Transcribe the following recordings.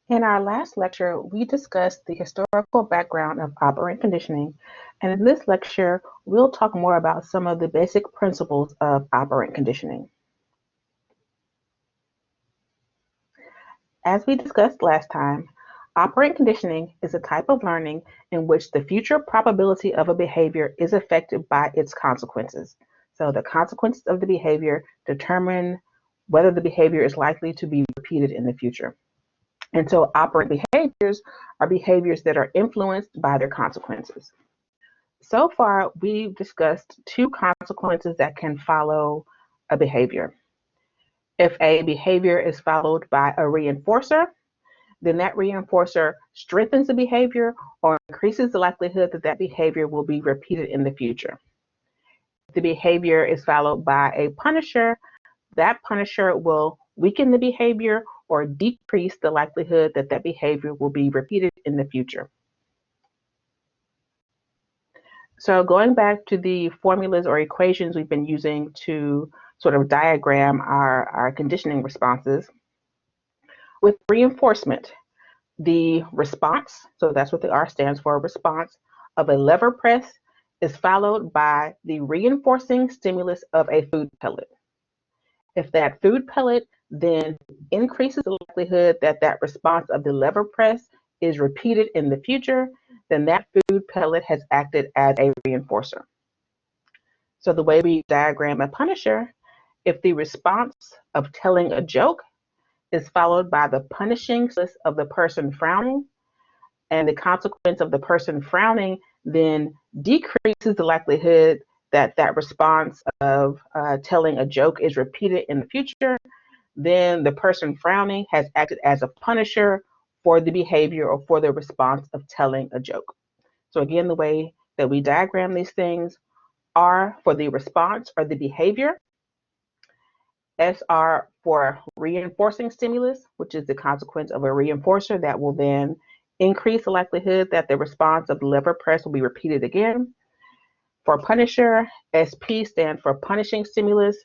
In our last lecture, we discussed the historical background of operant conditioning, and in this lecture, we'll talk more about some of the basic principles of operant conditioning. As we discussed last time, operant conditioning is a type of learning in which the future probability of a behavior is affected by its consequences. So the consequences of the behavior determine whether the behavior is likely to be repeated in the future. And so operant behaviors are behaviors that are influenced by their consequences. So far, we've discussed two consequences that can follow a behavior. If a behavior is followed by a reinforcer, then that reinforcer strengthens the behavior or increases the likelihood that that behavior will be repeated in the future. If the behavior is followed by a punisher, that punisher will weaken the behavior or decrease the likelihood that that behavior will be repeated in the future. So going back to the formulas or equations we've been using to sort of diagram our conditioning responses, with reinforcement, the response, so that's what the R stands for, response of a lever press is followed by the reinforcing stimulus of a food pellet. If that food pellet then increases the likelihood that that response of the lever press is repeated in the future, then that food pellet has acted as a reinforcer. So the way we diagram a punisher, if the response of telling a joke is followed by the punishing of the person frowning, and the consequence of the person frowning then decreases the likelihood that that response of telling a joke is repeated in the future, then the person frowning has acted as a punisher for the behavior or for the response of telling a joke. So again, the way that we diagram these things, R for the response or the behavior, SR for reinforcing stimulus, which is the consequence of a reinforcer that will then increase the likelihood that the response of the lever press will be repeated again. For punisher, SP stands for punishing stimulus.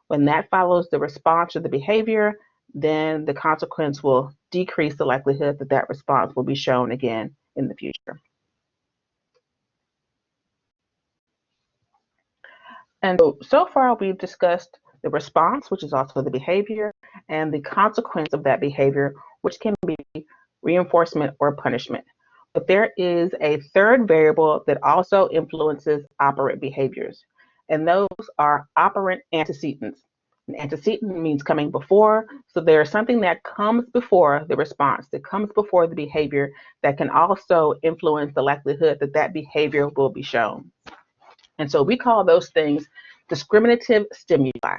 When that follows the response or the behavior, then the consequence will decrease the likelihood that that response will be shown again in the future. And so far we've discussed the response, which is also the behavior, and the consequence of that behavior, which can be reinforcement or punishment. But there is a third variable that also influences operant behaviors, and those are operant antecedents. An antecedent means coming before, so there's something that comes before the response, that comes before the behavior, that can also influence the likelihood that that behavior will be shown. And so we call those things discriminative stimuli.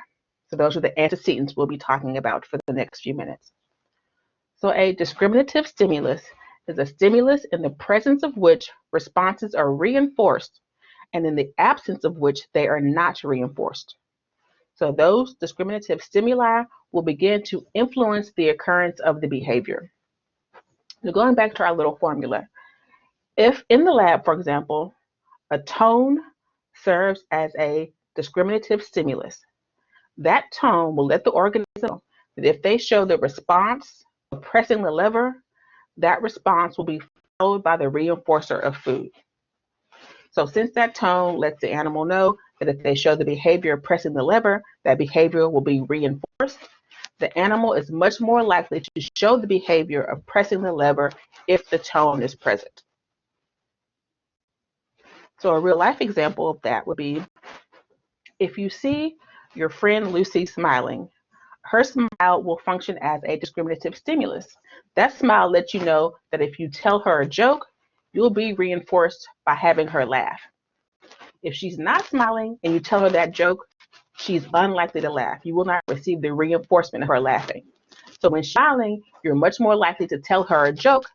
So those are the antecedents we'll be talking about for the next few minutes. So a discriminative stimulus is a stimulus in the presence of which responses are reinforced and in the absence of which they are not reinforced. So those discriminative stimuli will begin to influence the occurrence of the behavior. So going back to our little formula, if in the lab, for example, a tone serves as a discriminative stimulus, that tone will let the organism know that if they show the response of pressing the lever, that response will be followed by the reinforcer of food. So since that tone lets the animal know that if they show the behavior of pressing the lever, that behavior will be reinforced, the animal is much more likely to show the behavior of pressing the lever if the tone is present. So a real life example of that would be if you see your friend Lucy smiling, her smile will function as a discriminative stimulus. That smile lets you know that if you tell her a joke, you'll be reinforced by having her laugh. If she's not smiling and you tell her that joke, she's unlikely to laugh. You will not receive the reinforcement of her laughing. So when she's smiling, you're much more likely to tell her a joke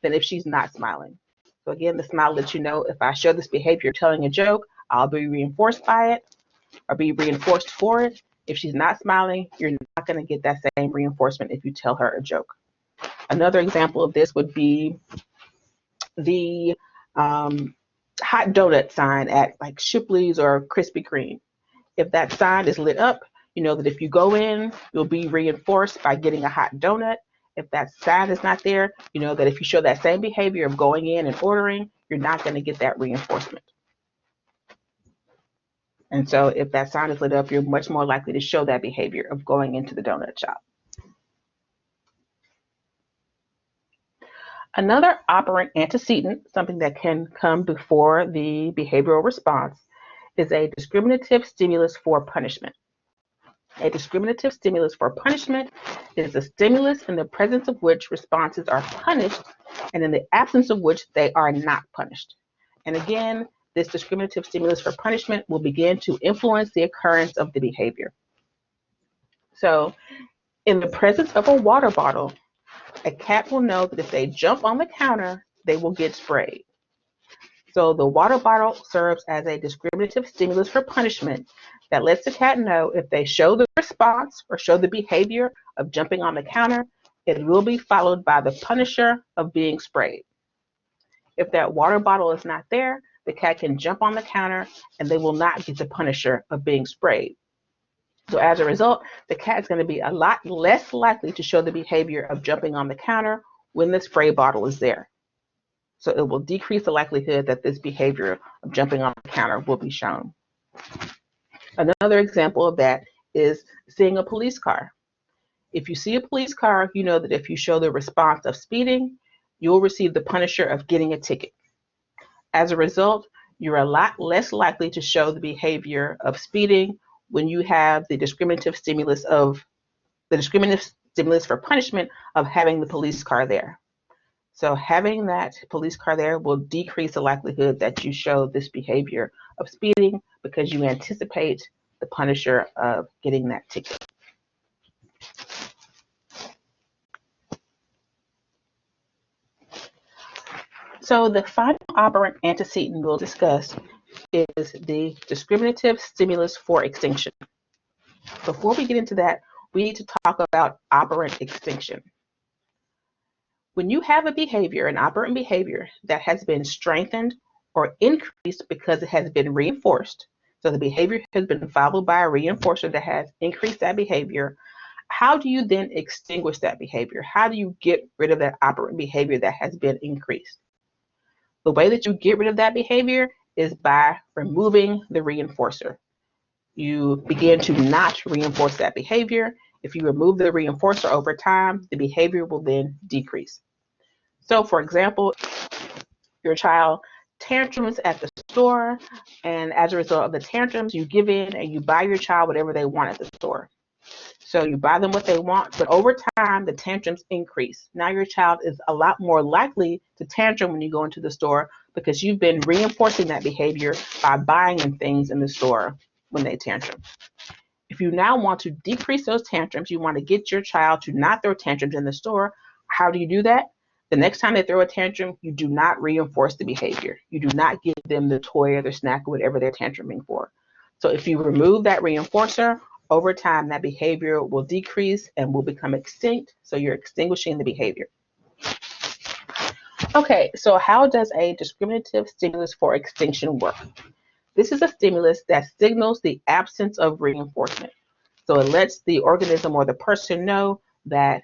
than if she's not smiling. So again, the smile lets you know if I show this behavior of telling a joke, I'll be reinforced by it or be reinforced for it. If she's not smiling, you're not going to get that same reinforcement if you tell her a joke. Another example of this would be the hot donut sign at like Shipley's or Krispy Kreme. If that sign is lit up, you know that if you go in, you'll be reinforced by getting a hot donut. if that sign is not there, you know that if you show that same behavior of going in and ordering, you're not going to get that reinforcement. And so if that sign is lit up, you're much more likely to show that behavior of going into the donut shop. Another operant antecedent, something that can come before the behavioral response, is a discriminative stimulus for punishment. A discriminative stimulus for punishment is a stimulus in the presence of which responses are punished and in the absence of which they are not punished. And again, this discriminative stimulus for punishment will begin to influence the occurrence of the behavior. So, in the presence of a water bottle, a cat will know that if they jump on the counter, they will get sprayed. So the water bottle serves as a discriminative stimulus for punishment that lets the cat know if they show the response or show the behavior of jumping on the counter, it will be followed by the punisher of being sprayed. If that water bottle is not there, the cat can jump on the counter and they will not get the punisher of being sprayed. So as a result, the cat is going to be a lot less likely to show the behavior of jumping on the counter when the spray bottle is there. So it will decrease the likelihood that this behavior of jumping on the counter will be shown. Another example of that is seeing a police car. If you see a police car, you know that if you show the response of speeding, you'll receive the punisher of getting a ticket. As a result, you're a lot less likely to show the behavior of speeding when you have the discriminative stimulus for punishment of having the police car there. So having that police car there will decrease the likelihood that you show this behavior of speeding because you anticipate the punisher of getting that ticket. So the final operant antecedent we'll discuss is the discriminative stimulus for extinction. Before we get into that, we need to talk about operant extinction. When you have a behavior, an operant behavior that has been strengthened or increased because it has been reinforced, so the behavior has been followed by a reinforcer that has increased that behavior, how do you then extinguish that behavior? How do you get rid of that operant behavior that has been increased? The way that you get rid of that behavior is by removing the reinforcer. You begin to not reinforce that behavior. If you remove the reinforcer over time, the behavior will then decrease. So, for example, your child tantrums at the store, and as a result of the tantrums, you give in and you buy your child whatever they want at the store. So you buy them what they want, but over time, the tantrums increase. Now your child is a lot more likely to tantrum when you go into the store because you've been reinforcing that behavior by buying them things in the store when they tantrum. If you now want to decrease those tantrums, you want to get your child to not throw tantrums in the store, how do you do that? The next time they throw a tantrum, you do not reinforce the behavior. You do not give them the toy or the snack or whatever they're tantruming for. So if you remove that reinforcer, over time, that behavior will decrease and will become extinct, so you're extinguishing the behavior. Okay, so how does a discriminative stimulus for extinction work? This is a stimulus that signals the absence of reinforcement. So it lets the organism or the person know that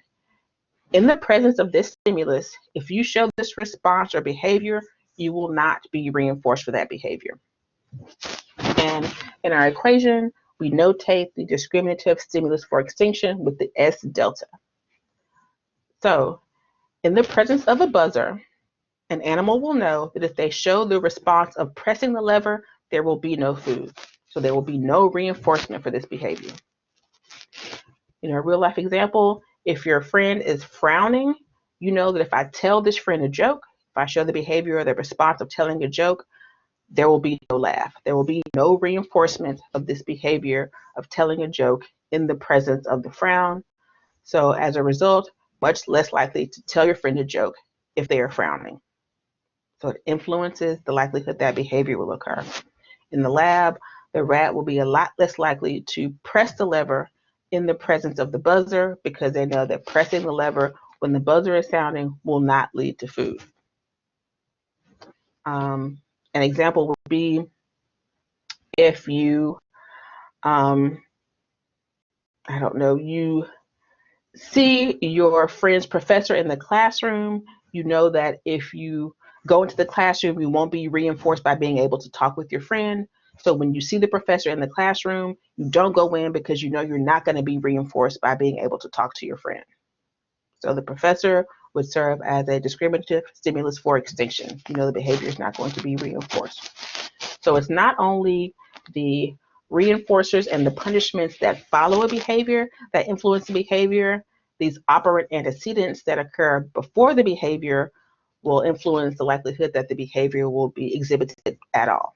in the presence of this stimulus, if you show this response or behavior, you will not be reinforced for that behavior. And in our equation, we notate the discriminative stimulus for extinction with the S delta. So in the presence of a buzzer, an animal will know that if they show the response of pressing the lever, there will be no food. So there will be no reinforcement for this behavior. In a real life example, if your friend is frowning, you know that if I tell this friend a joke, if I show the behavior or the response of telling a joke, there will be no laugh. There will be no reinforcement of this behavior of telling a joke in the presence of the frown. So as a result, much less likely to tell your friend a joke if they are frowning. So it influences the likelihood that behavior will occur. In the lab, the rat will be a lot less likely to press the lever in the presence of the buzzer because they know that pressing the lever when the buzzer is sounding will not lead to food. An example would be if you, you see your friend's professor in the classroom, you know that if you go into the classroom, you won't be reinforced by being able to talk with your friend. So when you see the professor in the classroom, you don't go in because you know you're not going to be reinforced by being able to talk to your friend. So the professor would serve as a discriminative stimulus for extinction. You know the behavior is not going to be reinforced. So it's not only the reinforcers and the punishments that follow a behavior that influence the behavior, these operant antecedents that occur before the behavior will influence the likelihood that the behavior will be exhibited at all.